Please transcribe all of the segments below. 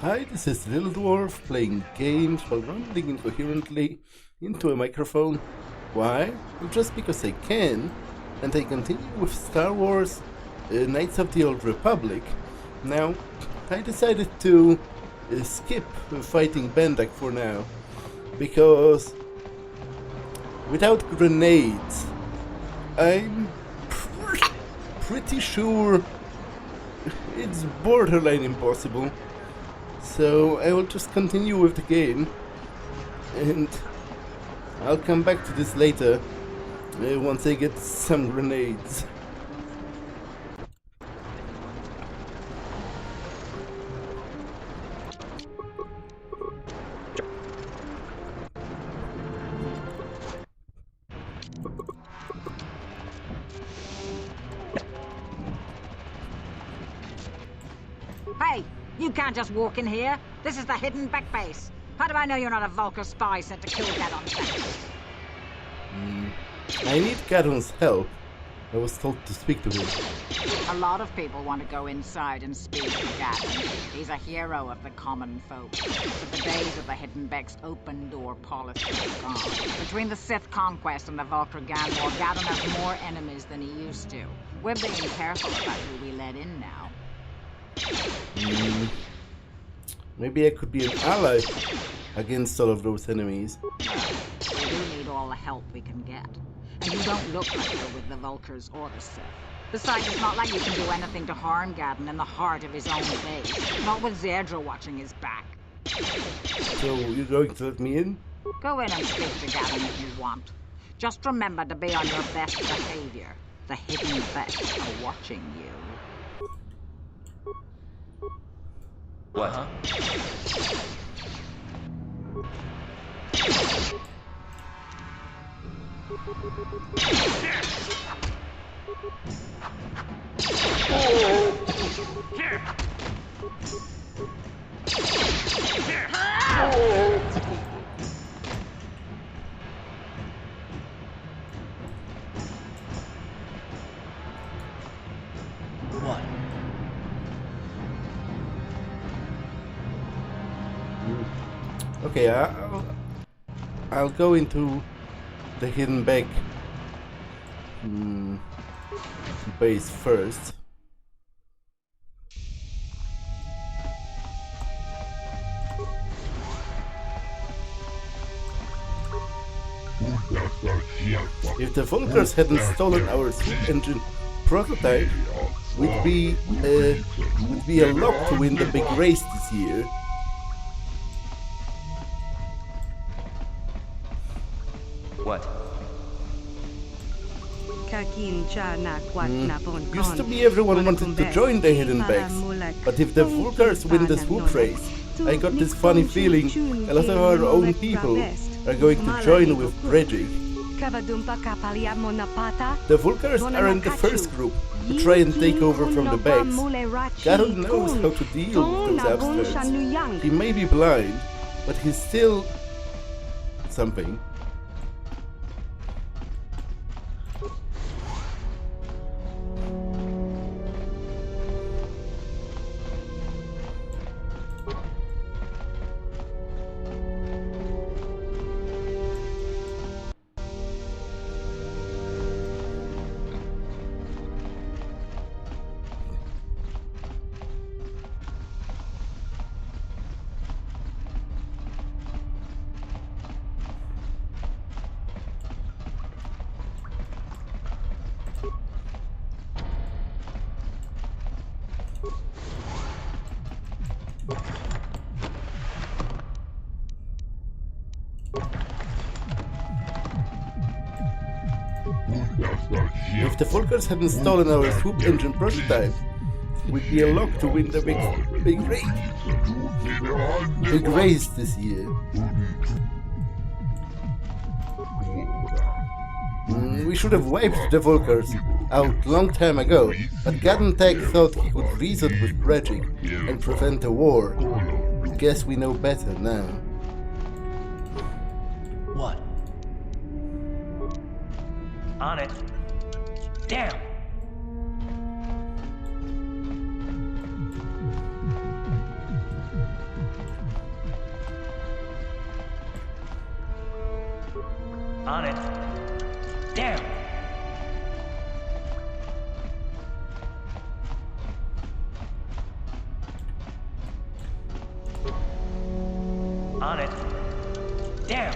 Hi, this is Little Dwarf playing games while rambling incoherently into a microphone. Why? Well, just because I can, and I continue with Star Wars Knights of the Old Republic. Now, I decided to skip fighting Bendak for now, because without grenades, I'm pretty sure it's borderline impossible. So I will just continue with the game, and I'll come back to this later once I get some grenades. Hey, you can't just walk in here. This is the hidden Bek base. How do I know you're not a Vulcan spy sent to kill Gadon's Beks? I need Gadon's help. I was told to speak to him. A lot of people want to go inside and speak to Gadon. He's a hero of the common folk. But the days of the hidden Bek's open door policy is gone. Between the Sith conquest and the Vulcan Gang war, Gadon has more enemies than he used to. We're being careful about who we let in now. Maybe I could be an ally against all of those enemies. We do need all the help we can get. And you don't look like you're with the Vulcans or the Sith. Besides, it's not like you can do anything to harm Gadon in the heart of his own base. Not with Zedra watching his back. So, you're going to let me in? Go in and speak to Gadon if you want. Just remember to be on your best behavior. The hidden Beks are watching you. What? What? Okay, I'll go into the hidden Bek base first. If the Vulcans hadn't stolen our swoop engine prototype, we'd be a lock to win the big race this year. What? Used to be everyone wanted to join the hidden Beks, but if the Vulcans win the swoop race, I got this funny feeling a lot of our own people are going to join with Brejik. The Vulcans aren't the first group to try and take over from the Beks. Gadon knows how to deal with those upstarts. He may be blind, but he's still something. If the Vulcans hadn't stolen our swoop engine prototype, we'd be a lock to win the big race this year. We should have wiped the Vulcans out long time ago, but Gadon Tech thought he could reason with Brejik and prevent a war. Guess we know better now. What? On it. Damn! On it. Damn. On it. Damn.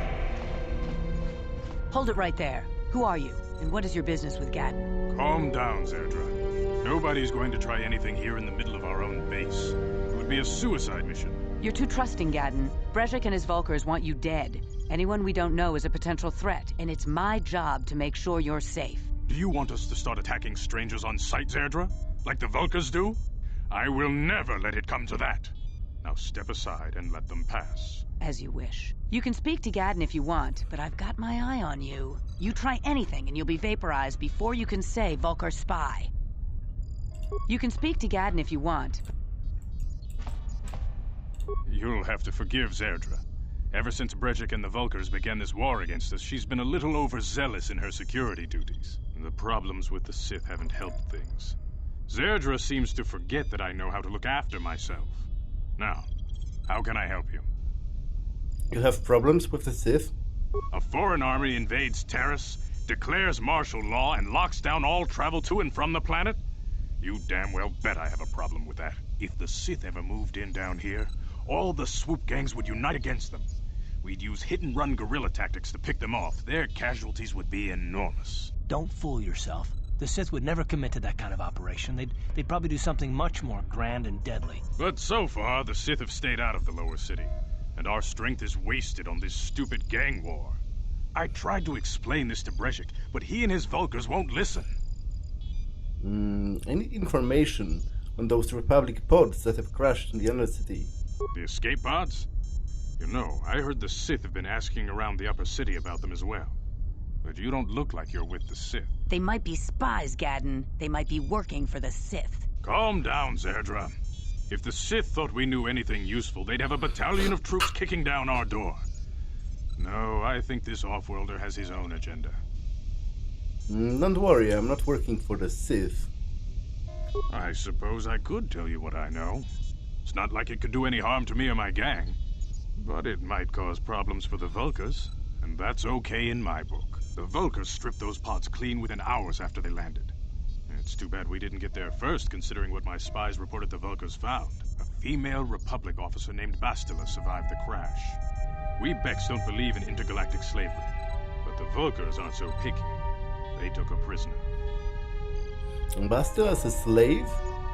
Hold it right there. Who are you? And what is your business with Gadden? Calm down, Zerdra. Nobody's going to try anything here in the middle of our own base. It would be a suicide mission. You're too trusting, Gadden. Brejik and his Vulkars want you dead. Anyone we don't know is a potential threat, and it's my job to make sure you're safe. Do you want us to start attacking strangers on sight, Zerdra? Like the Vulkars do? I will never let it come to that. Now step aside and let them pass. As you wish. You can speak to Gadden if you want, but I've got my eye on you. You try anything and you'll be vaporized before you can say Vulkar spy. You can speak to Gadden if you want. You'll have to forgive Zerdra. Ever since Brejik and the Vulkars began this war against us, she's been a little overzealous in her security duties. The problems with the Sith haven't helped things. Zerdra seems to forget that I know how to look after myself. Now, how can I help you? You have problems with the Sith? A foreign army invades Taris, declares martial law, and locks down all travel to and from the planet? You damn well bet I have a problem with that. If the Sith ever moved in down here, all the swoop gangs would unite against them. We'd use hit-and-run guerrilla tactics to pick them off. Their casualties would be enormous. Don't fool yourself. The Sith would never commit to that kind of operation. They'd probably do something much more grand and deadly. But so far, the Sith have stayed out of the lower city, and our strength is wasted on this stupid gang war. I tried to explain this to Brejik, but he and his Vulkars won't listen. I need information on those Republic pods that have crashed in the Undercity. The escape pods? You know, I heard the Sith have been asking around the upper city about them as well. But you don't look like you're with the Sith. They might be spies, Gadden. They might be working for the Sith. Calm down, Zerdra. If the Sith thought we knew anything useful, they'd have a battalion of troops kicking down our door. No, I think this off-worlder has his own agenda. Don't worry, I'm not working for the Sith. I suppose I could tell you what I know. It's not like it could do any harm to me or my gang. But it might cause problems for the Vulkars, and that's okay in my book. The Vulkars stripped those pods clean within hours after they landed. It's too bad we didn't get there first, considering what my spies reported the Vulkars found. A female Republic officer named Bastila survived the crash. We Beks don't believe in intergalactic slavery, but the Vulkars aren't so picky. They took her prisoner. And Bastila's a slave?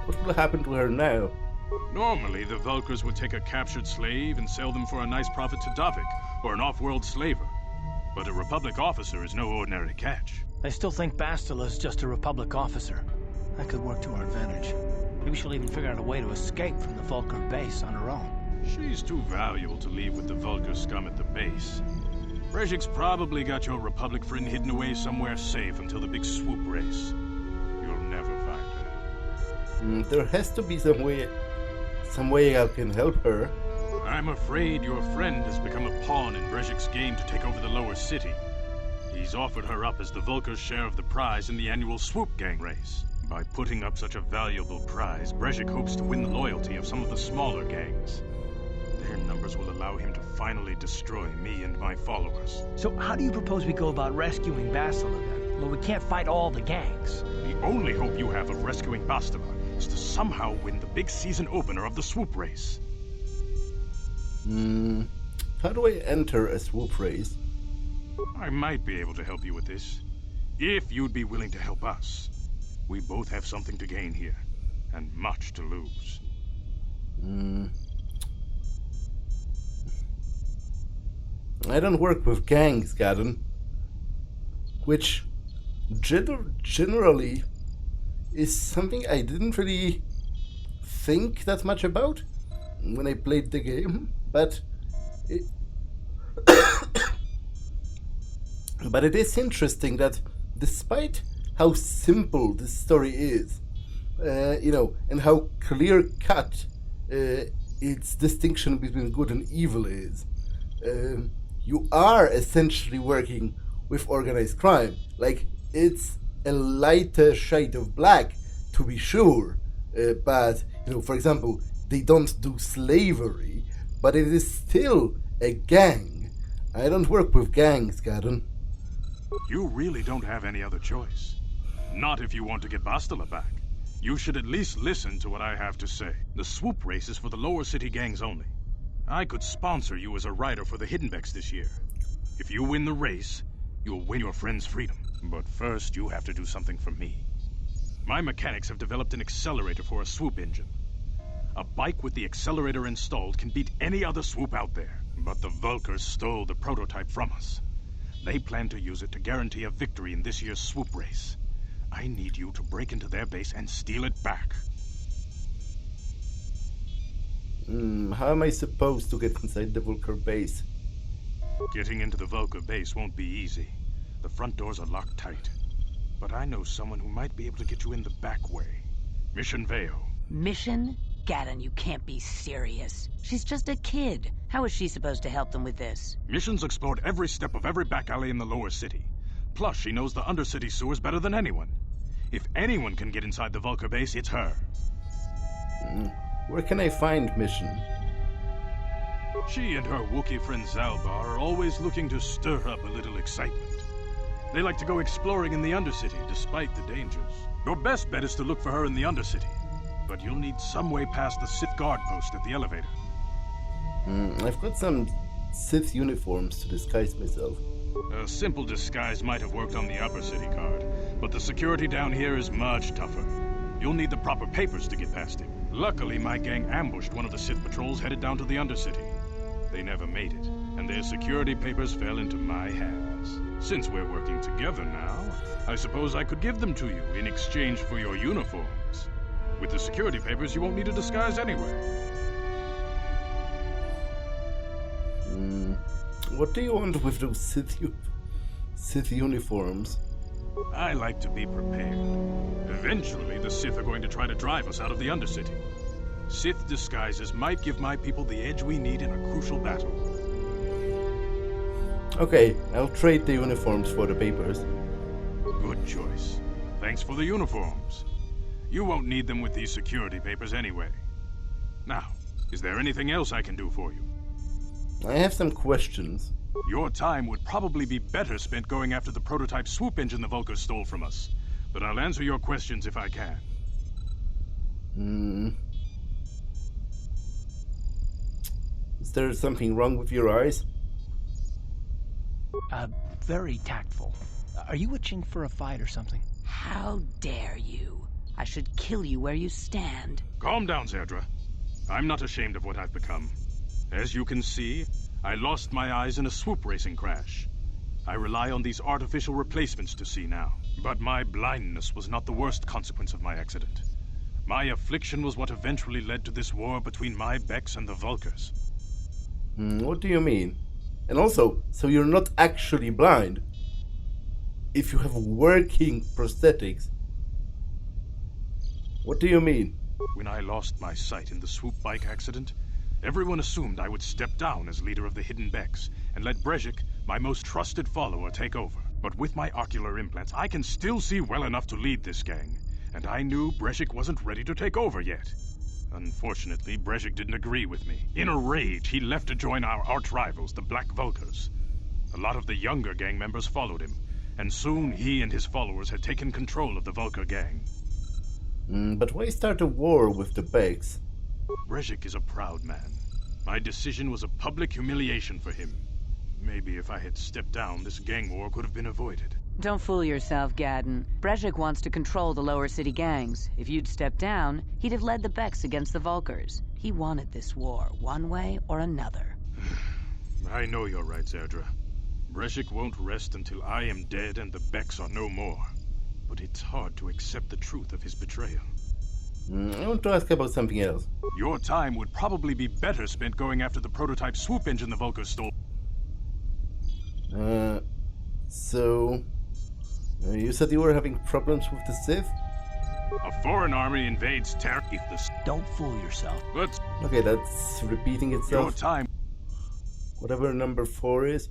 What will happen to her now? Normally, the Vulkars would take a captured slave and sell them for a nice profit to Davik, or an off-world slaver. But a Republic officer is no ordinary catch. I still think Bastila's just a Republic officer. That could work to our advantage. Maybe she'll even figure out a way to escape from the Vulkar base on her own. She's too valuable to leave with the Vulkar scum at the base. Brejik's probably got your Republic friend hidden away somewhere safe until the big swoop race. You'll never find her. There has to be some way I can help her. I'm afraid your friend has become a pawn in Brejik's game to take over the lower city. He's offered her up as the Vulkar's share of the prize in the annual swoop gang race. By putting up such a valuable prize, Brejik hopes to win the loyalty of some of the smaller gangs. Their numbers will allow him to finally destroy me and my followers. So how do you propose we go about rescuing Bastila then? Well, we can't fight all the gangs. The only hope you have of rescuing Bastila is to somehow win the big season opener of the swoop race. How do I enter a swoop race? I might be able to help you with this, if you'd be willing to help us. We both have something to gain here, and much to lose. I don't work with gangs, Gadden. Which generally is something I didn't really think that much about when I played the game, but but it is interesting that despite how simple this story is, and how clear-cut its distinction between good and evil is, you are essentially working with organized crime. Like, it's a lighter shade of black, to be sure, but, for example, they don't do slavery, but it is still a gang. I don't work with gangs, Gadden. You really don't have any other choice. Not if you want to get Bastila back. You should at least listen to what I have to say. The swoop race is for the lower city gangs only. I could sponsor you as a rider for the Hidden Beks this year. If you win the race, you'll win your friend's freedom. But first, you have to do something for me. My mechanics have developed an accelerator for a swoop engine. A bike with the accelerator installed can beat any other swoop out there. But the Vulkars stole the prototype from us. They plan to use it to guarantee a victory in this year's swoop race. I need you to break into their base and steal it back. How am I supposed to get inside the Vulkar base? Getting into the Vulkar base won't be easy. The front doors are locked tight. But I know someone who might be able to get you in the back way. Mission Veo. Mission? Gadon, you can't be serious. She's just a kid. How is she supposed to help them with this? Mission's explored every step of every back alley in the lower city. Plus, she knows the Undercity sewers better than anyone. If anyone can get inside the Vulkar base, it's her. Where can I find Mission? She and her Wookiee friend Zalbar are always looking to stir up a little excitement. They like to go exploring in the Undercity, despite the dangers. Your best bet is to look for her in the Undercity. But you'll need some way past the Sith guard post at the elevator. I've got some Sith uniforms to disguise myself. A simple disguise might have worked on the upper city guard, but the security down here is much tougher. You'll need the proper papers to get past him. Luckily, my gang ambushed one of the Sith patrols headed down to the Undercity. They never made it, and their security papers fell into my hands. Since we're working together now, I suppose I could give them to you in exchange for your uniforms. With the security papers, you won't need a disguise anyway. What do you want with those Sith uniforms? I like to be prepared. Eventually, the Sith are going to try to drive us out of the Undercity. Sith disguises might give my people the edge we need in a crucial battle. Okay, I'll trade the uniforms for the papers. Good choice. Thanks for the uniforms. You won't need them with these security papers anyway. Now, is there anything else I can do for you? I have some questions. Your time would probably be better spent going after the prototype swoop engine the Vulkars stole from us. But I'll answer your questions if I can. Is there something wrong with your eyes? Very tactful. Are you itching for a fight or something? How dare you? I should kill you where you stand. Calm down, Zerdra. I'm not ashamed of what I've become. As you can see, I lost my eyes in a swoop racing crash. I rely on these artificial replacements to see now. But my blindness was not the worst consequence of my accident. My affliction was what eventually led to this war between my Beks and the Vulkars. What do you mean? And also, so you're not actually blind? If you have working prosthetics? What do you mean? When I lost my sight in the swoop bike accident, everyone assumed I would step down as leader of the Hidden Beks and let Brejik, my most trusted follower, take over. But with my ocular implants, I can still see well enough to lead this gang, and I knew Brejik wasn't ready to take over yet. Unfortunately, Brejik didn't agree with me. In a rage, he left to join our arch-rivals, the Black Vulkars. A lot of the younger gang members followed him, and soon he and his followers had taken control of the Vulkar gang. But why start a war with the Beks? Brejik is a proud man. My decision was a public humiliation for him. Maybe if I had stepped down, this gang war could have been avoided. Don't fool yourself, Gadon. Brejik wants to control the lower city gangs. If you'd stepped down, he'd have led the Beks against the Vulkars. He wanted this war, one way or another. I know you're right, Zerdra. Brejik won't rest until I am dead and the Beks are no more. But it's hard to accept the truth of his betrayal. I want to ask about something else. Your time would probably be better spent going after the prototype swoop engine the Vulkars stole. You said you were having problems with the Sith? A foreign army invades Taris. Don't fool yourself. But Okay, that's repeating your itself. time, Whatever number 4 is.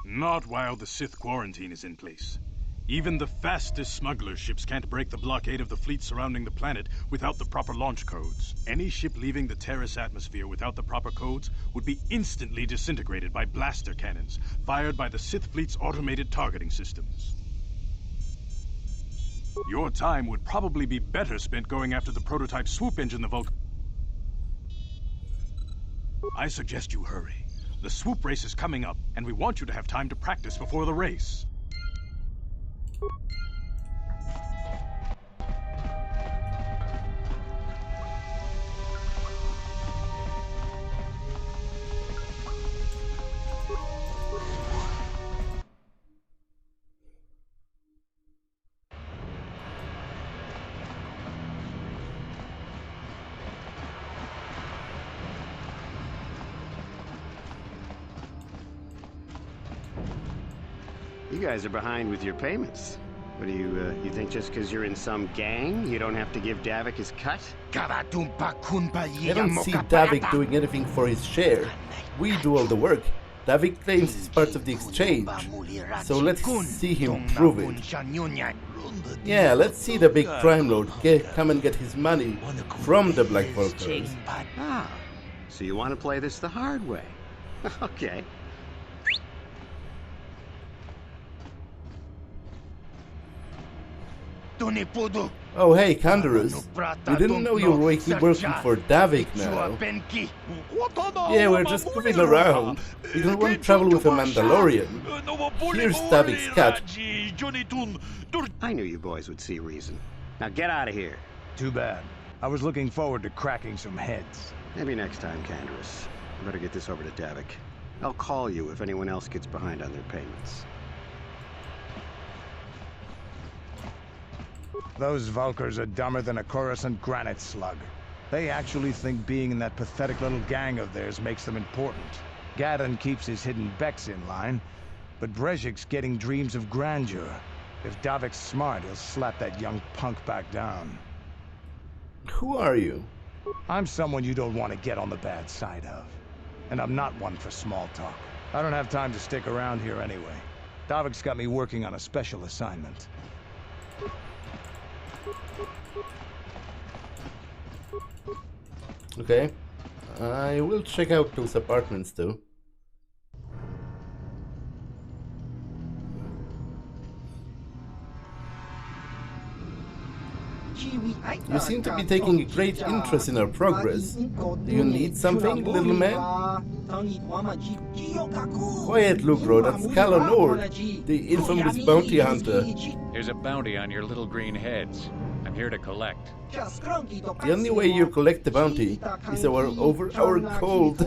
not while the Sith quarantine is in place. Even the fastest smuggler ships can't break the blockade of the fleet surrounding the planet without the proper launch codes. Any ship leaving the Taris atmosphere without the proper codes would be instantly disintegrated by blaster cannons, fired by the Sith fleet's automated targeting systems. Your time would probably be better spent going after the prototype swoop engine the Vulcan... I suggest you hurry. The swoop race is coming up, and we want you to have time to practice before the race. You guys are behind with your payments. What do you think just because you're in some gang, you don't have to give Davik his cut? I don't see Davik doing anything for his share. We do all the work. Davik claims he's part of the exchange. So let's see him prove it. Yeah, let's see the big crime lord come and get his money from the Black Vultures. Ah, so you want to play this the hard way? Okay. Oh hey, Canderous. We didn't know you were working for Davik now. Yeah, we're just goofing around. We don't want trouble with a Mandalorian. Here's Davik's cut. I knew you boys would see reason. Now get out of here. Too bad. I was looking forward to cracking some heads. Maybe next time, Canderous. I better get this over to Davik. I'll call you if anyone else gets behind on their payments. Those Vulkars are dumber than a Coruscant granite slug. They actually think being in that pathetic little gang of theirs makes them important. Gadon keeps his hidden Beks in line, but Brejik's getting dreams of grandeur. If Davik's smart, he'll slap that young punk back down. Who are you? I'm someone you don't want to get on the bad side of. And I'm not one for small talk. I don't have time to stick around here anyway. Davik's got me working on a special assignment. Okay, I will check out those apartments too. You seem to be taking a great interest in our progress. Do you need something, little man? Quiet, Lugro, that's Calo Nord, the infamous bounty hunter. There's a bounty on your little green heads. I'm here to collect. The only way you collect the bounty is over our cold,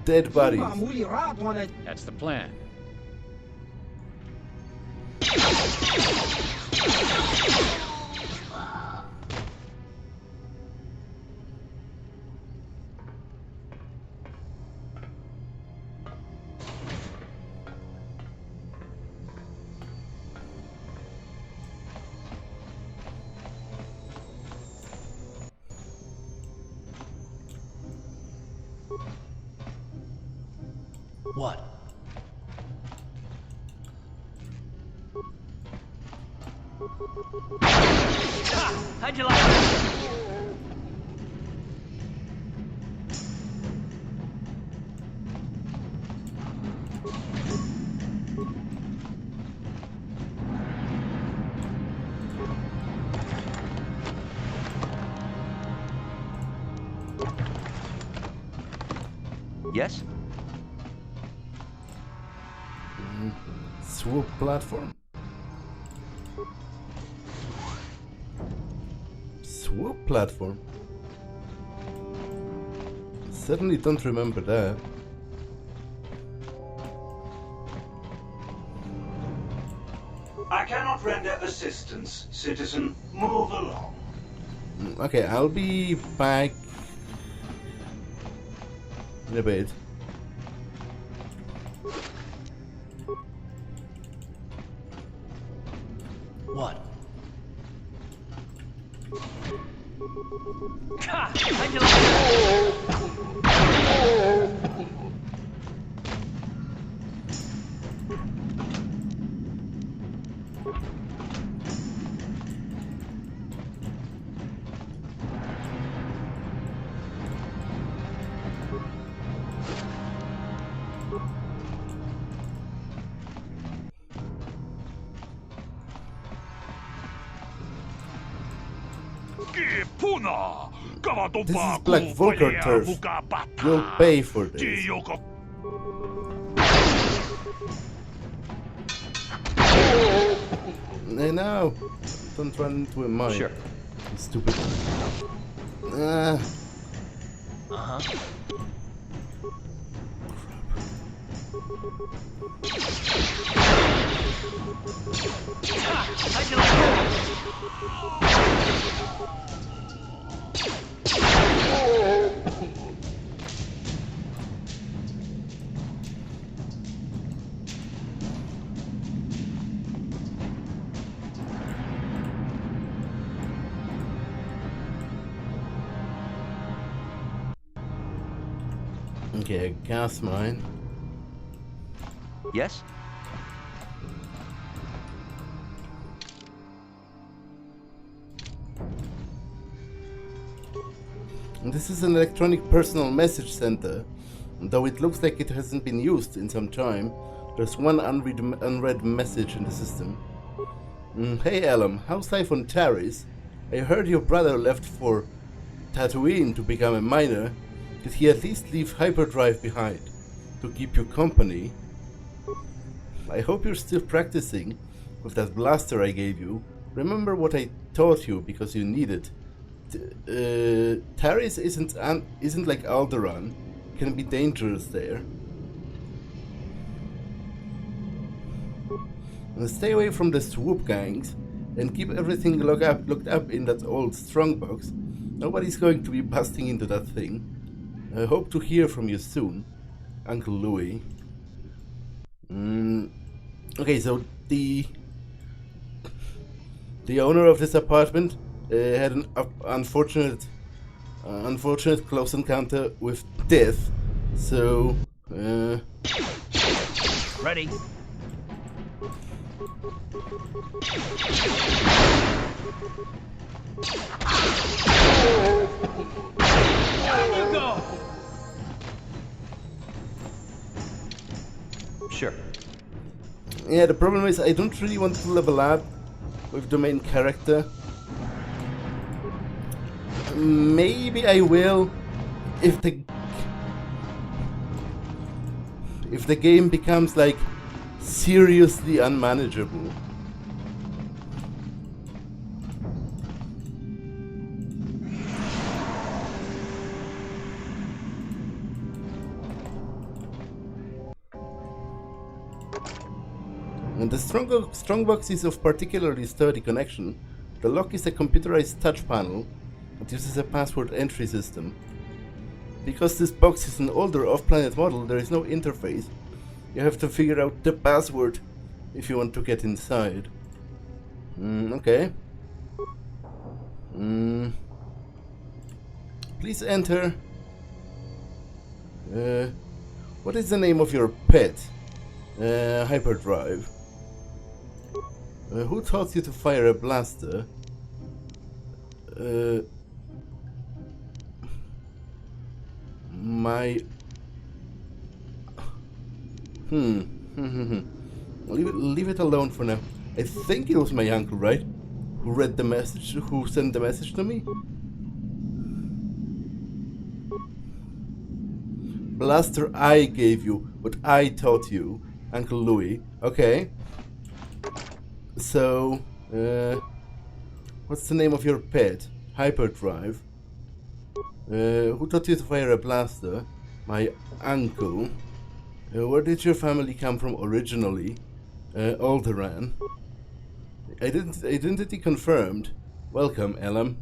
dead bodies. That's the plan. What? How'd you like that? Yes? Swoop platform. Swoop platform? Certainly don't remember that. I cannot render assistance, citizen. Move along. Okay, I'll be back in a bit. What? Ha! How'd you like that? This is Black Vulgar turf. You'll pay for this. No, don't run into a mine. Sure. You stupid. How'd you like Okay, a gas mine. Yes? And this is an electronic personal message center. Though it looks like it hasn't been used in some time, there's one unread message in the system. Hey Elam, how's life on Taris? I heard your brother left for Tatooine to become a miner. Did he at least leave hyperdrive behind to keep you company? I hope you're still practicing with that blaster I gave you. Remember what I taught you because you need it. Taris isn't like Alderaan. Can be dangerous there. And stay away from the swoop gangs and keep everything locked up in that old strongbox. Nobody's going to be busting into that thing. I hope to hear from you soon, Uncle Louis. Okay, so the owner of this apartment had an unfortunate close encounter with death. So, ready? Down you go! Sure. Yeah, the problem is I don't really want to level up with the main character. Maybe I will if the game becomes like seriously unmanageable. And the strongbox is of particularly sturdy connection. The lock is a computerized touch panel that uses a password entry system. Because this box is an older off-planet model, there is no interface. You have to figure out the password if you want to get inside. Okay. Please enter. What is the name of your pet? Hyperdrive. Who taught you to fire a blaster? My... Leave it alone for now. I think it was my uncle, right? Who read the message, who sent the message to me? Blaster I gave you, what I taught you, Uncle Louis. Okay. So, what's the name of your pet? Hyperdrive. Who taught you to fire a blaster? My uncle. Where did your family come from originally? Alderaan. Identity confirmed. Welcome, Elam.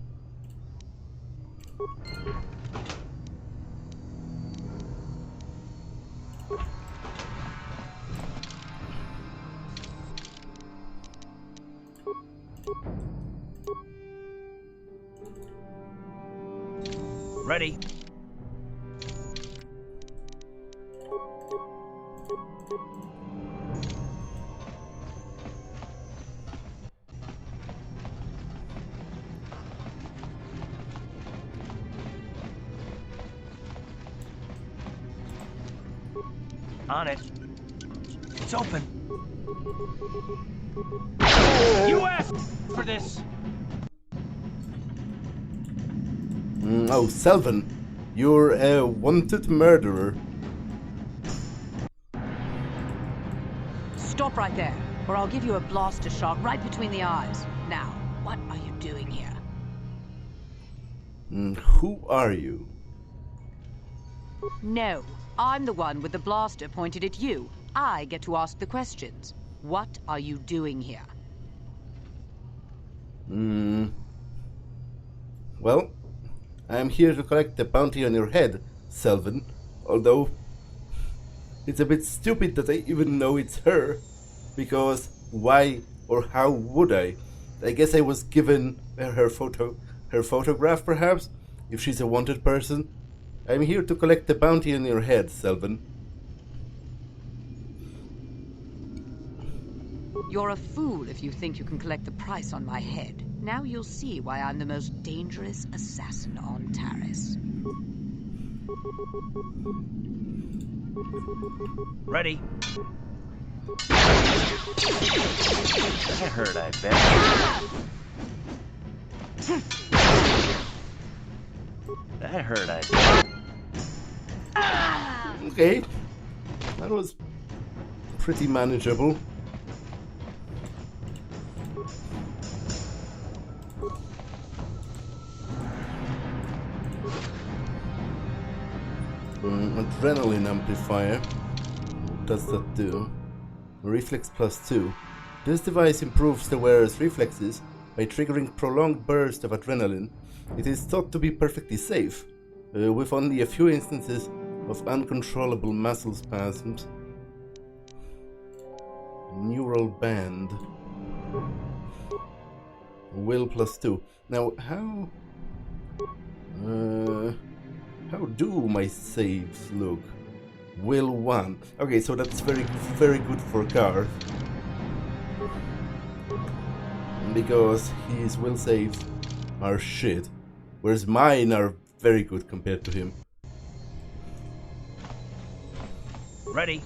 Ready? On it. It's open. You asked for this. Oh, Selvin, you're a wanted murderer. Stop right there, or I'll give you a blaster shot right between the eyes. Now, what are you doing here? Who are you? No, I'm the one with the blaster pointed at you. I get to ask the questions. What are you doing here? Well, I'm here to collect the bounty on your head, Selvin. Although, it's a bit stupid that I even know it's her. Because why or how would I? I guess I was given her photograph perhaps, if she's a wanted person. I'm here to collect the bounty on your head, Selvin. You're a fool if you think you can collect the price on my head. Now you'll see why I'm the most dangerous assassin on Taris. Ready? That hurt, I bet. That hurt, I bet. Okay, that was pretty manageable. Adrenaline amplifier. What does that do? Reflex +2. This device improves the wearer's reflexes by triggering prolonged bursts of adrenaline. It is thought to be perfectly safe, with only a few instances of uncontrollable muscle spasms. Neural band. Will +2. Now, how do my saves look? Will 1. Okay, so that's very good for Garth. Because his will saves are shit, whereas mine are very good compared to him. Ready?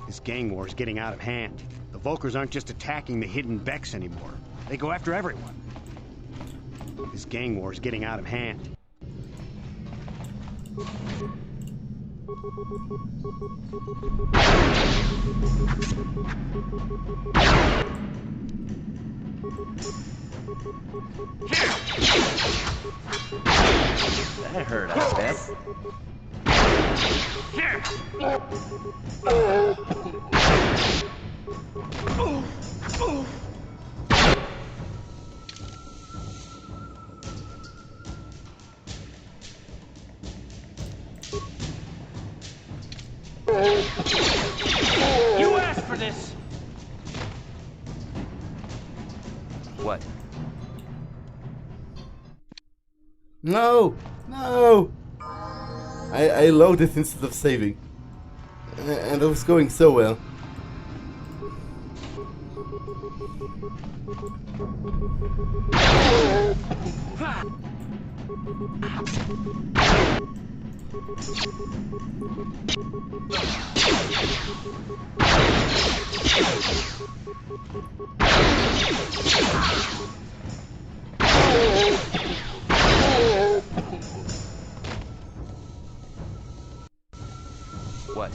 This gang war is getting out of hand. The Vulkars aren't just attacking the hidden Beks anymore. They go after everyone. This gang war is getting out of hand. That hurt, I bet. You asked for this! What? No! No! I loaded instead of saving. And it was going so well. What?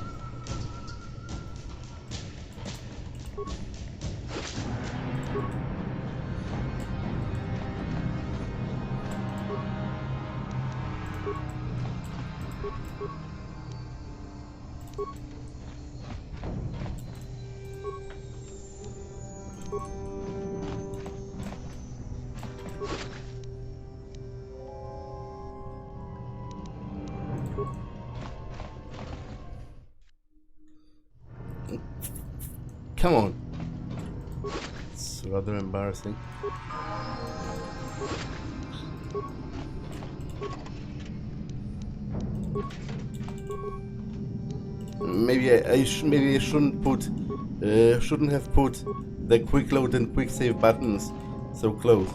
Come on. It's rather embarrassing. Maybe I shouldn't have put the quick load and quick save buttons so close.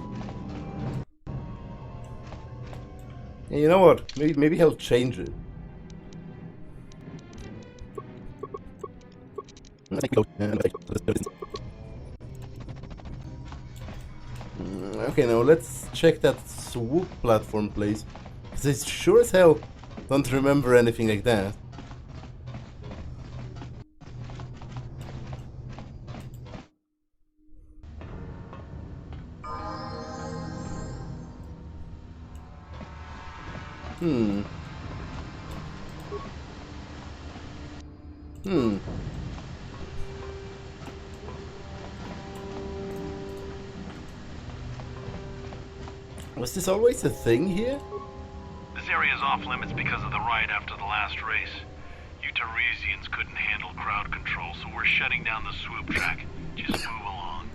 Yeah, you know what? Maybe I'll change it. Okay, now let's check that swoop platform place. Because I sure as hell don't remember anything like that. Was this always a thing here? This area is off limits because of the riot after the last race. You Tarisians couldn't handle crowd control, so we're shutting down the swoop track. Just move along.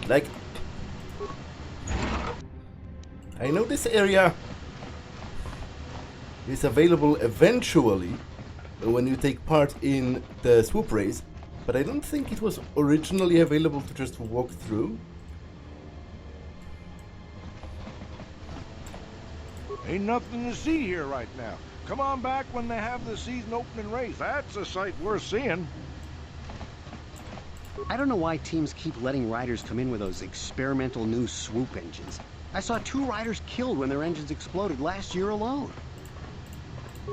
Like, I know this area is available eventually when you take part in the swoop race, but I don't think it was originally available to just walk through. Ain't nothing to see here right now. Come on back when they have the season opening race. That's a sight worth seeing. I don't know why teams keep letting riders come in with those experimental new swoop engines. I saw 2 riders killed when their engines exploded last year alone.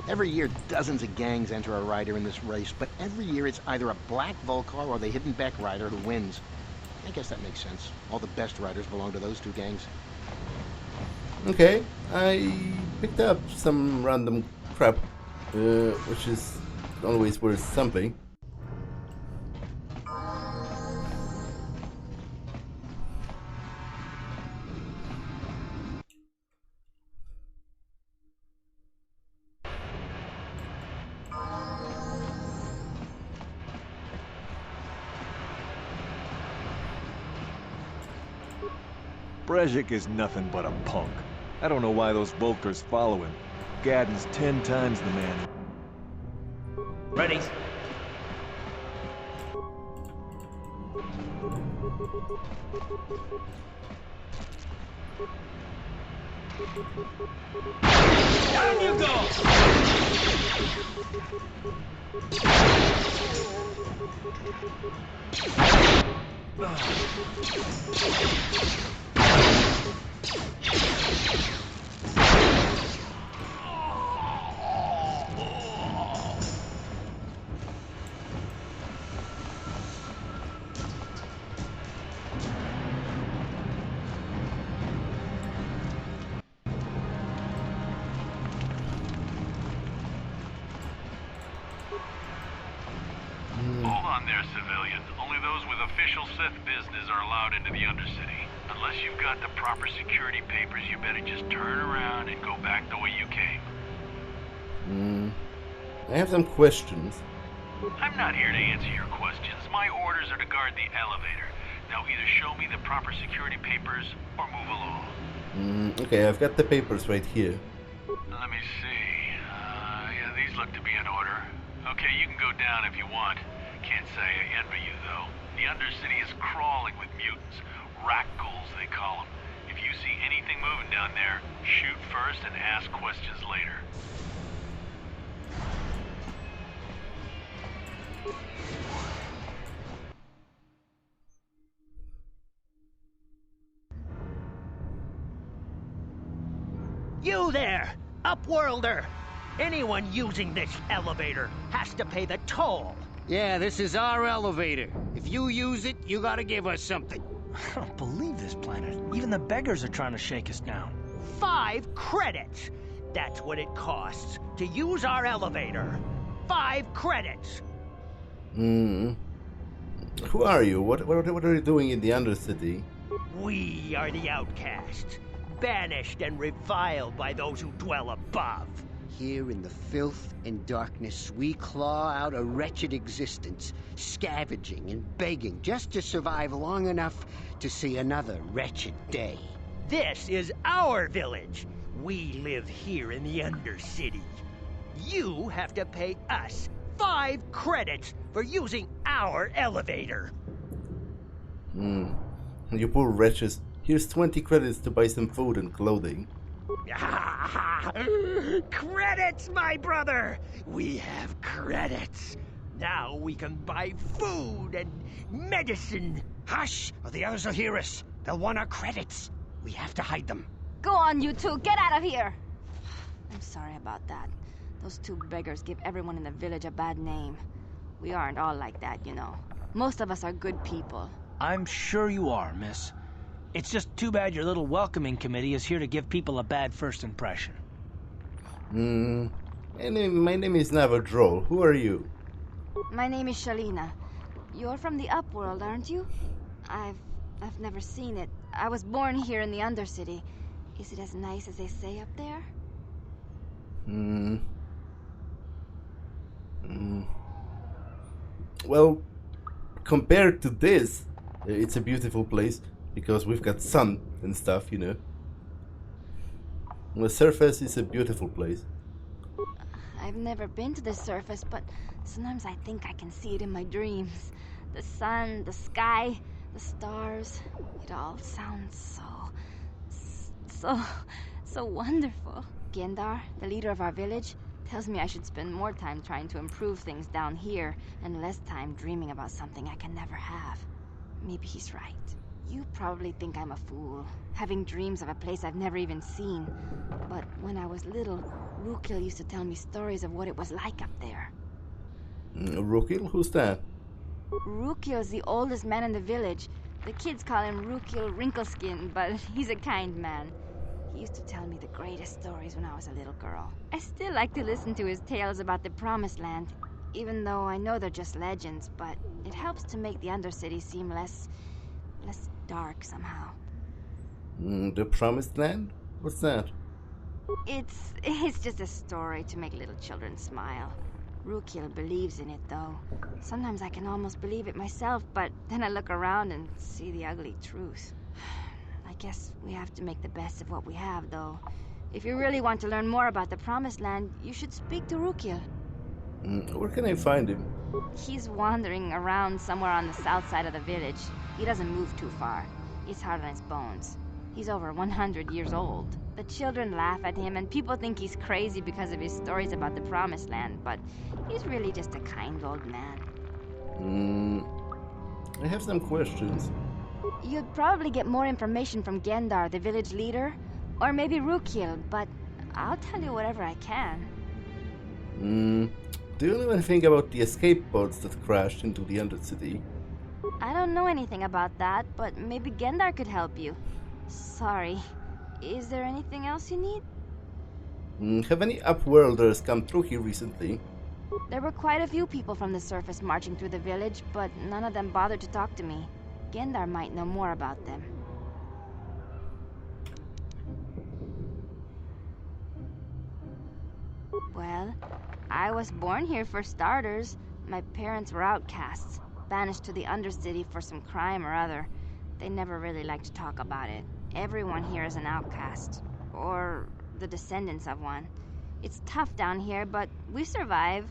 Every year, dozens of gangs enter a rider in this race, but every year it's either a black Vulcar or the hidden Bek rider who wins. I guess that makes sense. All the best riders belong to those 2 gangs. Okay, I picked up some random crap, which is always worth something. Brejik is nothing but a punk. I don't know why those Vulcars follow him. Gadden's 10 times the man. Ready. Down you go! Hold on there, civilian. Only those with official Sith business are allowed into the Undercity. Unless you've got the proper security papers, you better just turn around and go back the way you came. I have some questions. I'm not here to answer your questions. My orders are to guard the elevator. Now either show me the proper security papers or move along. Okay, I've got the papers right here. Let me see. Yeah, these look to be in order. Okay, you can go down if you want. Can't say I envy you, though. The Undercity is crawling with mutants. Rat ghouls, they call them. If you see anything moving down there, shoot first and ask questions later. You there, Upworlder! Anyone using this elevator has to pay the toll. Yeah, this is our elevator. If you use it, you gotta give us something. I don't believe this planet. Even the beggars are trying to shake us down. 5 credits! That's what it costs to use our elevator. 5 credits! Who are you? What are you doing in the Undercity? We are the outcasts, banished and reviled by those who dwell above. Here in the filth and darkness, we claw out a wretched existence, scavenging and begging just to survive long enough to see another wretched day. This is our village. We live here in the Undercity. You have to pay us 5 credits for using our elevator. You poor wretches. Here's 20 credits to buy some food and clothing. Credits, my brother! We have credits. Now we can buy food and medicine. Hush, or the others will hear us. They'll want our credits. We have to hide them. Go on, you two. Get out of here. I'm sorry about that. Those two beggars give everyone in the village a bad name. We aren't all like that, you know. Most of us are good people. I'm sure you are, miss. It's just too bad your little welcoming committee is here to give people a bad first impression. My name is Navadrol. Who are you? My name is Shalina. You're from the Upworld, aren't you? I've never seen it. I was born here in the Undercity. Is it as nice as they say up there? Well, compared to this, it's a beautiful place because we've got sun and stuff, you know. The surface is a beautiful place. I've never been to the surface, but sometimes I think I can see it in my dreams. The sun, the sky, the stars. It all sounds so wonderful. Gendar, the leader of our village, tells me I should spend more time trying to improve things down here and less time dreaming about something I can never have. Maybe he's right. You probably think I'm a fool, having dreams of a place I've never even seen. But when I was little, Rukil used to tell me stories of what it was like up there. Rukil? Who's that? Rukil's the oldest man in the village. The kids call him Rukil Wrinkleskin, but he's a kind man. He used to tell me the greatest stories when I was a little girl. I still like to listen to his tales about the Promised Land, even though I know they're just legends, but it helps to make the Undercity seem less dark somehow. The Promised Land? What's that? It's just a story to make little children smile. Rukil believes in it, though. Sometimes I can almost believe it myself, but then I look around and see the ugly truth. I guess we have to make the best of what we have, though. If you really want to learn more about the Promised Land, you should speak to Rukil. Where can I find him? He's wandering around somewhere on the south side of the village. He doesn't move too far. He's hard on his bones. He's over 100 years old. The children laugh at him, and people think he's crazy because of his stories about the Promised Land, but he's really just a kind old man. I have some questions. You'd probably get more information from Gendar, the village leader, or maybe Rukil, but I'll tell you whatever I can. Do you know anything about the escape pods that crashed into the Undercity? I don't know anything about that, but maybe Gendar could help you. Sorry. Is there anything else you need? Have any Upworlders come through here recently? There were quite a few people from the surface marching through the village, but none of them bothered to talk to me. Gendar might know more about them. Well, I was born here for starters. My parents were outcasts, banished to the Undercity for some crime or other. They never really liked to talk about it. Everyone here is an outcast, or the descendants of one. It's tough down here, but we survive.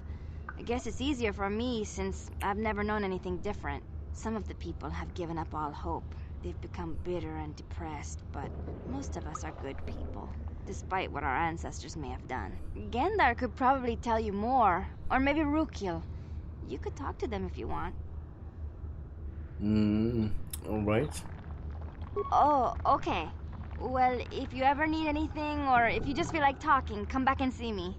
I guess it's easier for me since I've never known anything different. Some of the people have given up all hope. They've become bitter and depressed, but most of us are good people, despite what our ancestors may have done. Gendar could probably tell you more, or maybe Rukil. You could talk to them if you want. Alright. Oh, okay. Well, if you ever need anything, or if you just feel like talking, come back and see me.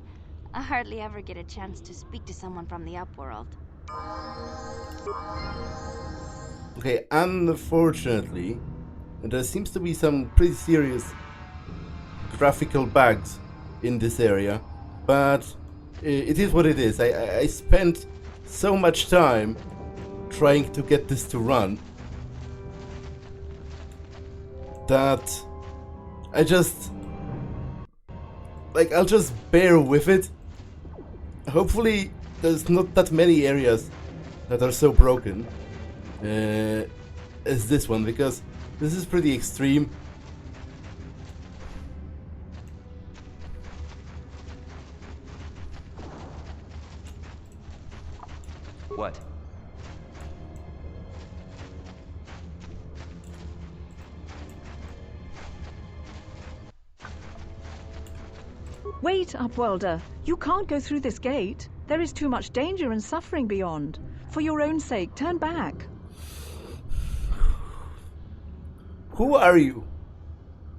I hardly ever get a chance to speak to someone from the Upworld. Okay, unfortunately, there seems to be some pretty serious graphical bugs in this area, but it is what it is. I spent so much time trying to get this to run that I'll just bear with it. Hopefully there's not that many areas that are so broken as this one, because this is pretty extreme. What? Wait, Upworlder. You can't go through this gate. There is too much danger and suffering beyond. For your own sake, turn back. Who are you?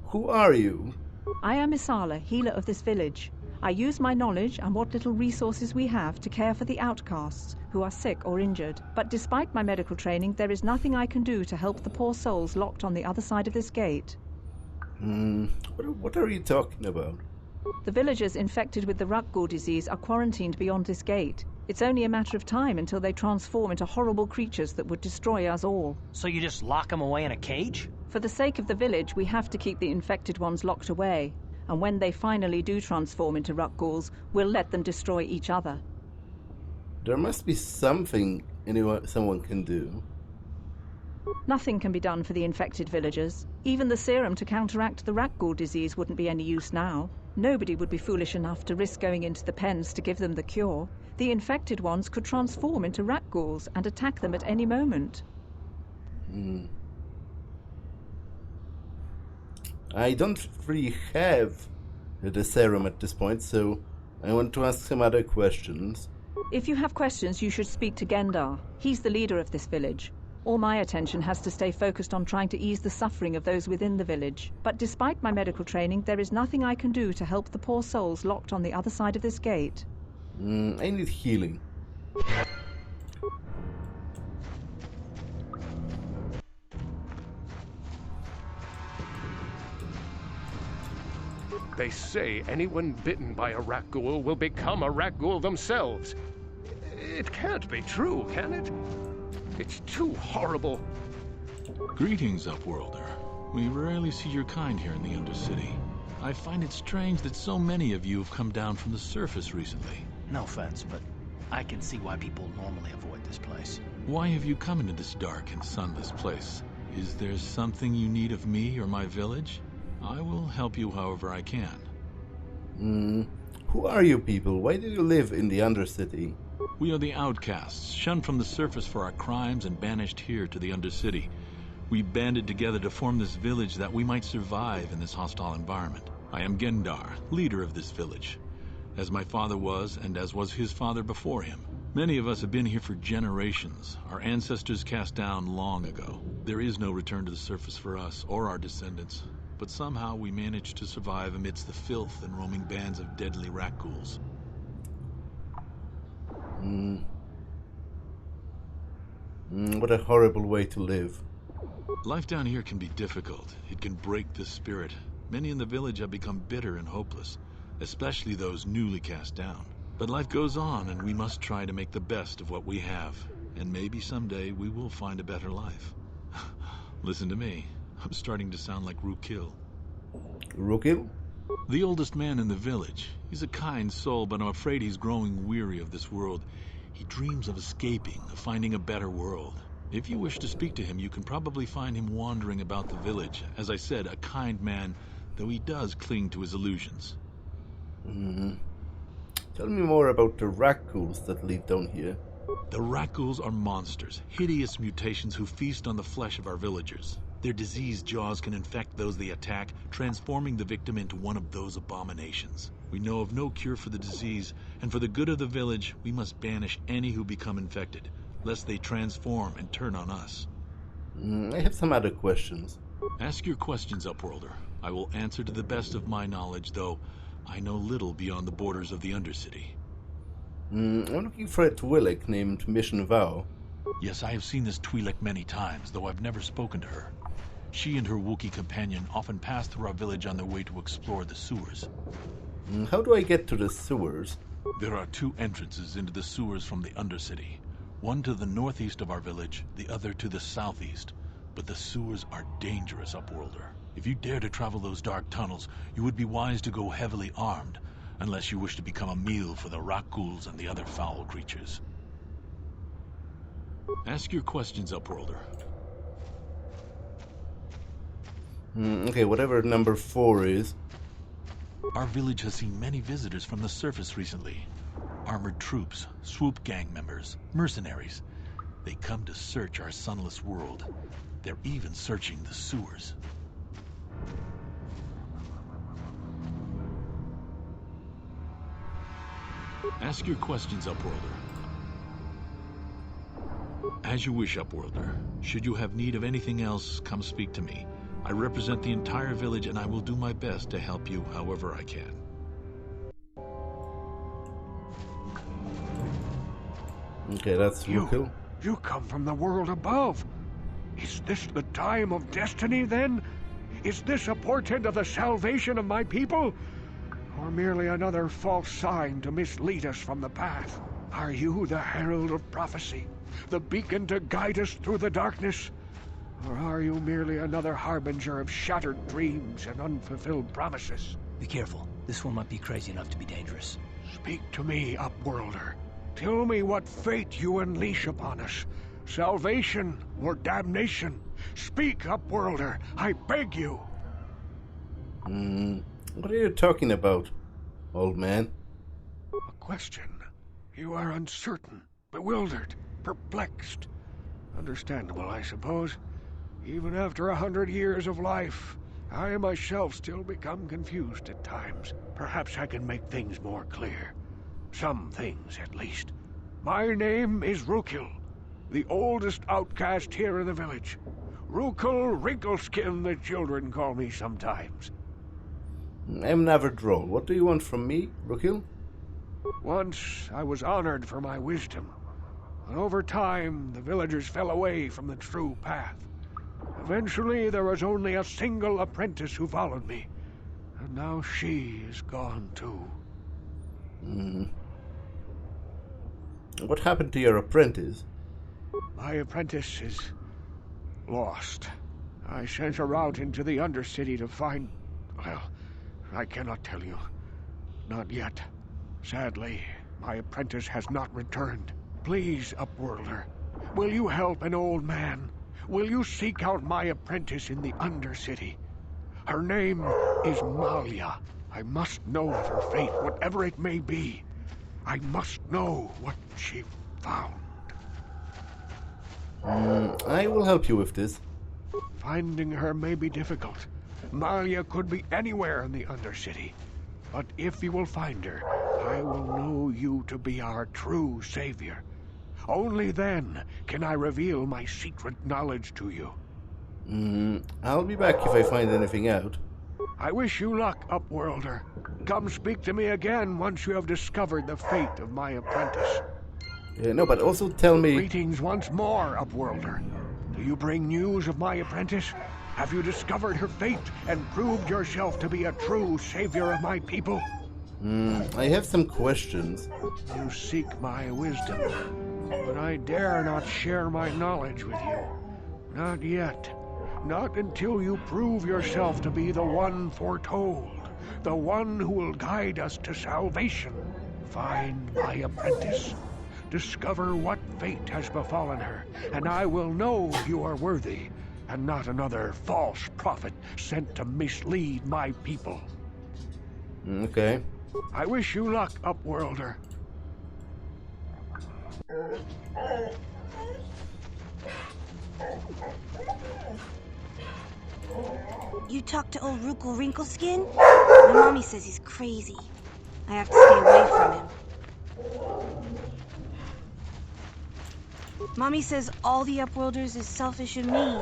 Who are you? I am Isala, healer of this village. I use my knowledge and what little resources we have to care for the outcasts who are sick or injured. But despite my medical training, there is nothing I can do to help the poor souls locked on the other side of this gate. What are you talking about? The villagers infected with the Rakghoul disease are quarantined beyond this gate. It's only a matter of time until they transform into horrible creatures that would destroy us all. So you just lock them away in a cage? For the sake of the village, we have to keep the infected ones locked away. And when they finally do transform into Rakghouls, we'll let them destroy each other. There must be something someone can do. Nothing can be done for the infected villagers. Even the serum to counteract the Rakghoul disease wouldn't be any use now. Nobody would be foolish enough to risk going into the pens to give them the cure. The infected ones could transform into Rakghouls and attack them at any moment. I don't really have the serum at this point, so I want to ask some other questions. If you have questions, you should speak to Gendar. He's the leader of this village. All my attention has to stay focused on trying to ease the suffering of those within the village. But despite my medical training, there is nothing I can do to help the poor souls locked on the other side of this gate. I need healing. They say anyone bitten by a Rakghoul will become a Rakghoul themselves. It can't be true, can it? It's too horrible. Greetings, Upworlder. We rarely see your kind here in the Undercity. I find it strange that so many of you have come down from the surface recently. No offense, but I can see why people normally avoid this place. Why have you come into this dark and sunless place? Is there something you need of me or my village? I will help you however I can. Who are you people? Why do you live in the Undercity? We are the outcasts, shunned from the surface for our crimes and banished here to the Undercity. We banded together to form this village that we might survive in this hostile environment. I am Gendar, leader of this village, as my father was and as was his father before him. Many of us have been here for generations, our ancestors cast down long ago. There is no return to the surface for us or our descendants, but somehow we managed to survive amidst the filth and roaming bands of deadly Rakghouls. What a horrible way to live. Life down here can be difficult. It can break the spirit. Many in the village have become bitter and hopeless, especially those newly cast down. But life goes on, and we must try to make the best of what we have. And maybe someday we will find a better life. Listen to me. I'm starting to sound like Rukil. Rukil? The oldest man in the village. He's a kind soul, but I'm afraid he's growing weary of this world. He dreams of escaping, of finding a better world. If you wish to speak to him, you can probably find him wandering about the village. As I said, a kind man, though he does cling to his illusions. Tell me more about the Rakghouls that live down here. The Rakghouls are monsters, hideous mutations who feast on the flesh of our villagers. Their diseased jaws can infect those they attack, transforming the victim into one of those abominations. We know of no cure for the disease, and for the good of the village, we must banish any who become infected, lest they transform and turn on us. I have some other questions. Ask your questions, Upworlder. I will answer to the best of my knowledge, though I know little beyond the borders of the Undercity. I'm looking for a Twi'lek named Mission Vow. Yes, I have seen this Twi'lek many times, though I've never spoken to her. She and her Wookiee companion often pass through our village on their way to explore the sewers. How do I get to the sewers? There are two entrances into the sewers from the Undercity. One to the northeast of our village, the other to the southeast. But the sewers are dangerous, Upworlder. If you dare to travel those dark tunnels, you would be wise to go heavily armed, unless you wish to become a meal for the Rakghouls and the other foul creatures. Ask your questions, Upworlder. Okay, whatever number 4 is. Our village has seen many visitors from the surface recently. Armored troops, swoop gang members, mercenaries. They come to search our sunless world. They're even searching the sewers. Ask your questions, Upworlder. As you wish, Upworlder. Should you have need of anything else, come speak to me. I represent the entire village, and I will do my best to help you however I can. Okay, that's Rukel. You come from the world above. Is this the time of destiny, then? Is this a portent of the salvation of my people? Or merely another false sign to mislead us from the path? Are you the herald of prophecy? The beacon to guide us through the darkness? Or are you merely another harbinger of shattered dreams and unfulfilled promises? Be careful. This one might be crazy enough to be dangerous. Speak to me, Upworlder. Tell me what fate you unleash upon us. Salvation or damnation? Speak, Upworlder. I beg you. What are you talking about, old man? A question. You are uncertain, bewildered, perplexed. Understandable, I suppose. Even after 100 years of life, I myself still become confused at times. Perhaps I can make things more clear. Some things, at least. My name is Rukel, the oldest outcast here in the village. Rukel Wrinkleskin, the children call me sometimes. I'm never droll. What do you want from me, Rukel? Once I was honored for my wisdom, but over time the villagers fell away from the true path. Eventually there was only a single apprentice who followed me, and now she is gone too. What happened to your apprentice? My apprentice is lost. I sent her out into the Undercity to find... well, I cannot tell you. Not yet. Sadly, my apprentice has not returned. Please, Upworlder, will you help an old man? Will you seek out my apprentice in the Undercity? Her name is Malia. I must know of her fate, whatever it may be. I must know what she found. I will help you with this. Finding her may be difficult. Malia could be anywhere in the Undercity. But if you will find her, I will know you to be our true savior. Only then can I reveal my secret knowledge to you. I'll be back if I find anything out. I wish you luck, Upworlder. Come speak to me again once you have discovered the fate of my apprentice. No, but also tell me... Greetings once more, Upworlder. Do you bring news of my apprentice? Have you discovered her fate and proved yourself to be a true savior of my people? I have some questions. You seek my wisdom, but I dare not share my knowledge with you. Not yet. Not until you prove yourself to be the one foretold, the one who will guide us to salvation. Find my apprentice. Discover what fate has befallen her, and I will know you are worthy, and not another false prophet sent to mislead my people. Okay. I wish you luck, Upworlder. You talked to old Rukel Wrinkleskin? My mommy says he's crazy. I have to stay away from him. Mommy says all the Upworlders is selfish and mean.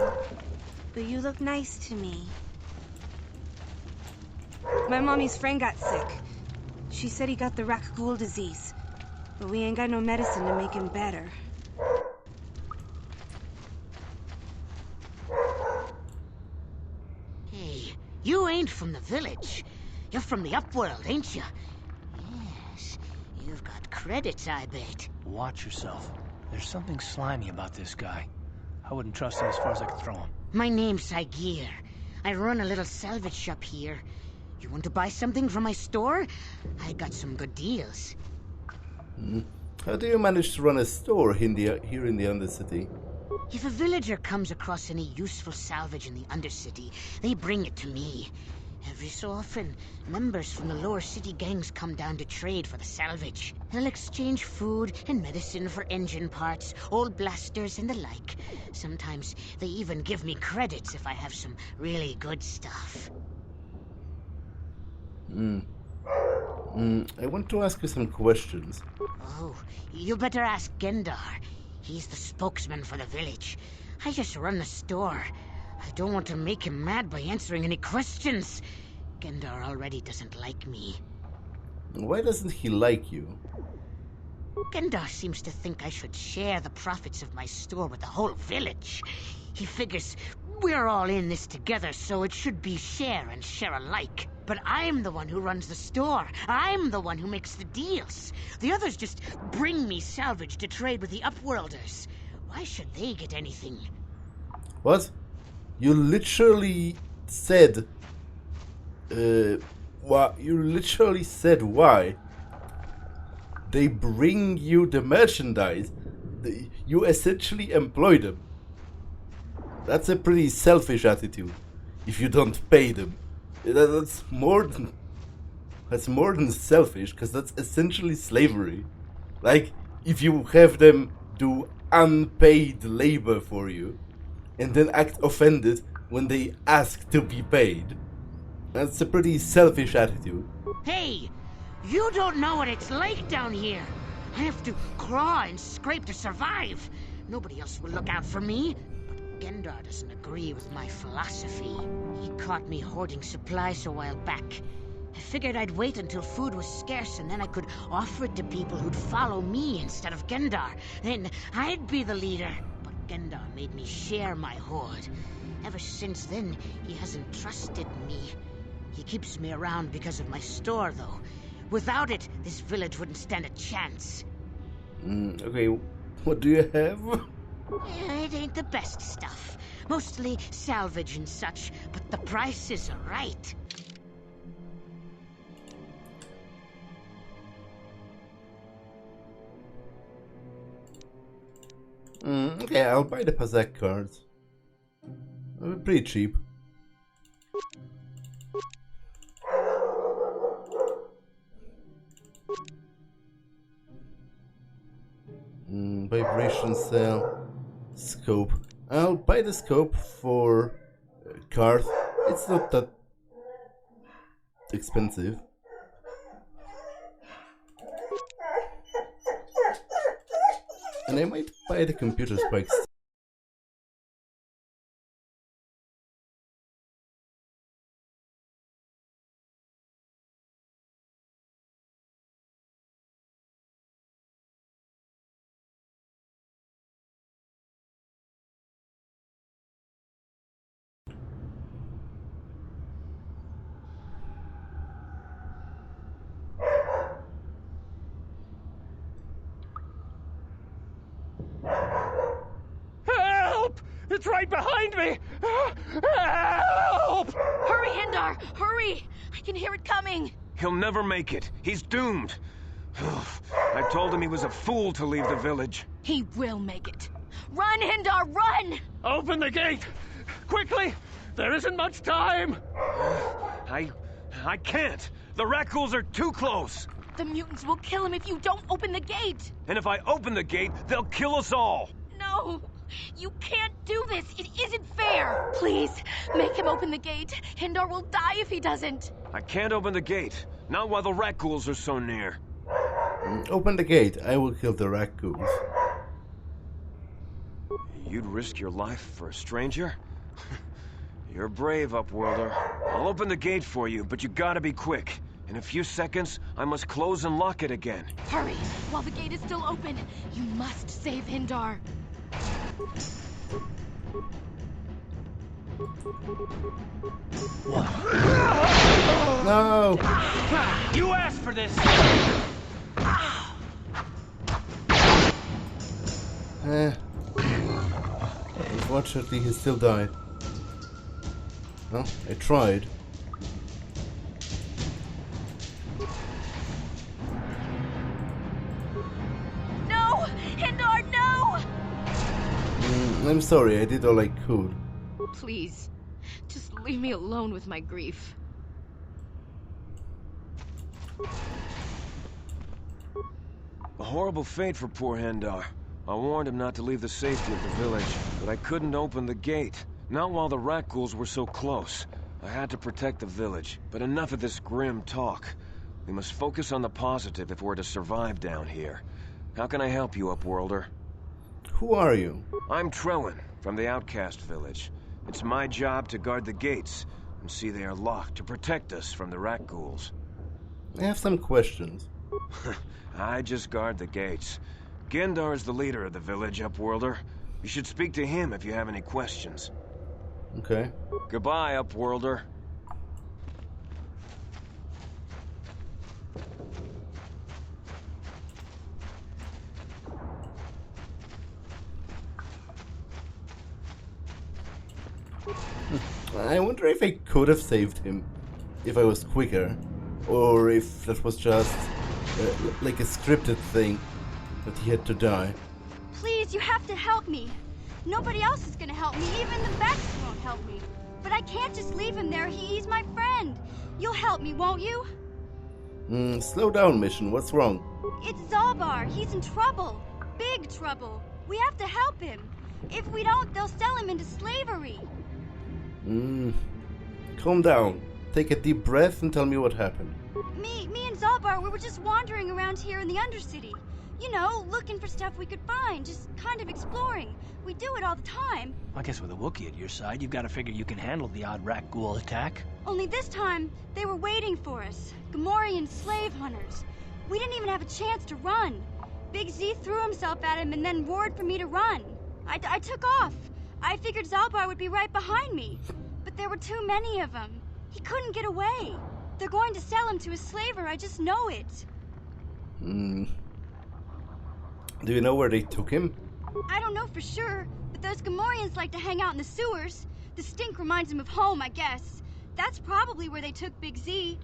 But you look nice to me. My mommy's friend got sick. She said he got the Rakghoul disease. But we ain't got no medicine to make him better. Hey, you ain't from the village. You're from the Upworld, ain't you? Yes, you've got credits, I bet. Watch yourself. There's something slimy about this guy. I wouldn't trust him as far as I could throw him. My name's Saigir. I run a little salvage shop here. You want to buy something from my store? I got some good deals. How do you manage to run a store here in the Undercity? If a villager comes across any useful salvage in the Undercity, they bring it to me. Every so often, members from the lower city gangs come down to trade for the salvage. They'll exchange food and medicine for engine parts, old blasters and the like. Sometimes they even give me credits if I have some really good stuff. I want to ask you some questions. Oh, you better ask Gendar. He's the spokesman for the village. I just run the store. I don't want to make him mad by answering any questions. Gendar already doesn't like me. Why doesn't he like you? Gendar seems to think I should share the profits of my store with the whole village. He figures we're all in this together, so it should be share and share alike. But I'm the one who runs the store. I'm the one who makes the deals. The others just bring me salvage to trade with the Upworlders. Why should they get anything? What? You literally said... What? You literally said why? They bring you the merchandise. You essentially employ them. That's a pretty selfish attitude. If you don't pay them, that's more than selfish, because that's essentially slavery. Like, if you have them do unpaid labor for you, and then act offended when they ask to be paid, that's a pretty selfish attitude. Hey, you don't know what it's like down here. I have to claw and scrape to survive. Nobody else will look out for me. Gendar doesn't agree with my philosophy. He caught me hoarding supplies a while back. I figured I'd wait until food was scarce and then I could offer it to people who'd follow me instead of Gendar. Then I'd be the leader. But Gendar made me share my hoard. Ever since then, he hasn't trusted me. He keeps me around because of my store, though. Without it, this village wouldn't stand a chance. Okay, what do you have? It ain't the best stuff. Mostly salvage and such, but the prices are right. Okay, I'll buy the Pazak cards. Pretty cheap. Vibration cell. Scope. I'll buy the scope for card. It's not that expensive. And I might buy the computer spikes. It's right behind me! Help! Hurry, Hindar! Hurry! I can hear it coming! He'll never make it. He's doomed. I told him he was a fool to leave the village. He will make it. Run, Hindar, run! Open the gate! Quickly! There isn't much time! I can't. The Rakghouls are too close. The mutants will kill him if you don't open the gate! And if I open the gate, they'll kill us all. No! You can't do this! It isn't fair! Please, make him open the gate. Hindar will die if he doesn't. I can't open the gate. Not while the Rakghouls are so near. Open the gate. I will kill the Rakghouls. You'd risk your life for a stranger? You're brave, Upworlder. I'll open the gate for you, but you gotta be quick. In a few seconds, I must close and lock it again. Hurry! While the gate is still open, you must save Hindar. No! You asked for this! Unfortunately, he still died. Well, I tried. No! Hindar, no! I'm sorry, I did all I could. Please, just leave me alone with my grief. A horrible fate for poor Hindar. I warned him not to leave the safety of the village, but I couldn't open the gate. Not while the Rakghouls were so close. I had to protect the village, but enough of this grim talk. We must focus on the positive if we're to survive down here. How can I help you, Upworlder? Who are you? I'm Trellin, from the Outcast Village. It's my job to guard the gates and see they are locked to protect us from the rat ghouls. I have some questions. I just guard the gates. Gendar is the leader of the village, Upworlder. You should speak to him if you have any questions. Okay. Goodbye, Upworlder. I wonder if I could have saved him if I was quicker, or if that was just like a scripted thing that he had to die. Please, you have to help me. Nobody else is gonna help me. Even the Beks won't help me. But I can't just leave him there. He's my friend. You'll help me, won't you? Slow down, Mission. What's wrong? It's Zalbar. He's in trouble. Big trouble. We have to help him. If we don't, they'll sell him into slavery. Calm down. Take a deep breath and tell me what happened. Me and Zalbar, we were just wandering around here in the Undercity. You know, looking for stuff we could find, just kind of exploring. We do it all the time. I guess with a Wookiee at your side, you've got to figure you can handle the odd rat ghoul attack. Only this time, they were waiting for us. Gamorrean slave hunters. We didn't even have a chance to run. Big Z threw himself at him and then roared for me to run. I took off. I figured Zalbar would be right behind me. But there were too many of them. He couldn't get away. They're going to sell him to a slaver, I just know it. Do you know where they took him? I don't know for sure, but those Gamorreans like to hang out in the sewers. The stink reminds them of home, I guess. That's probably where they took Big Z.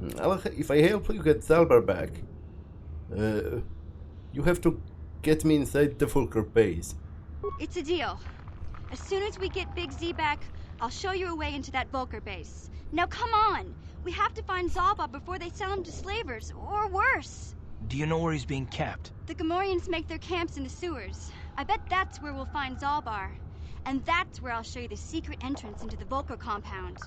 If I help you get Zalbar back, you have to get me inside the Vulcar base. It's a deal. As soon as we get Big Z back, I'll show you a way into that Vulcar base. Now come on! We have to find Zalbar before they sell him to slavers, or worse. Do you know where he's being kept? The Gamorreans make their camps in the sewers. I bet that's where we'll find Zalbar. And that's where I'll show you the secret entrance into the Vulcar compound.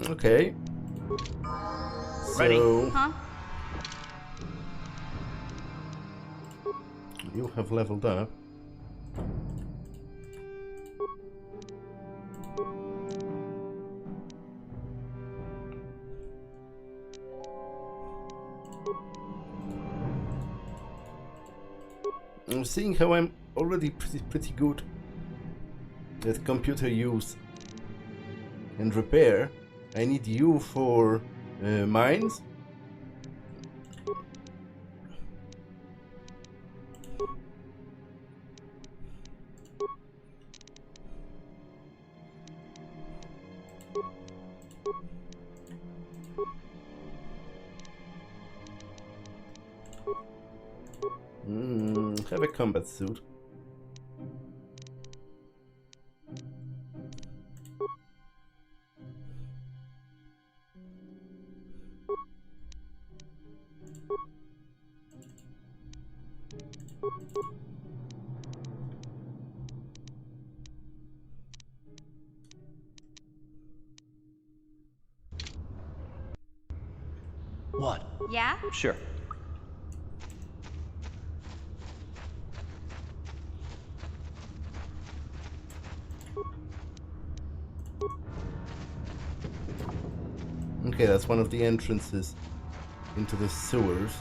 Okay. Ready? So, Huh? you have leveled up. I'm seeing how I'm already pretty good at computer use and repair. I need you for mines. Have a combat suit. What? Yeah? Sure. Okay, that's one of the entrances into the sewers.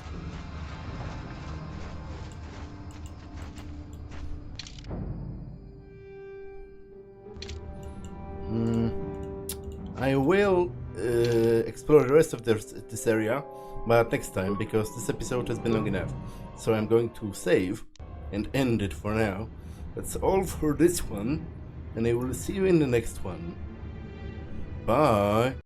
I will explore the rest of this area, but next time, because this episode has been long enough. So I'm going to save and end it for now. That's all for this one, and I will see you in the next one. Bye!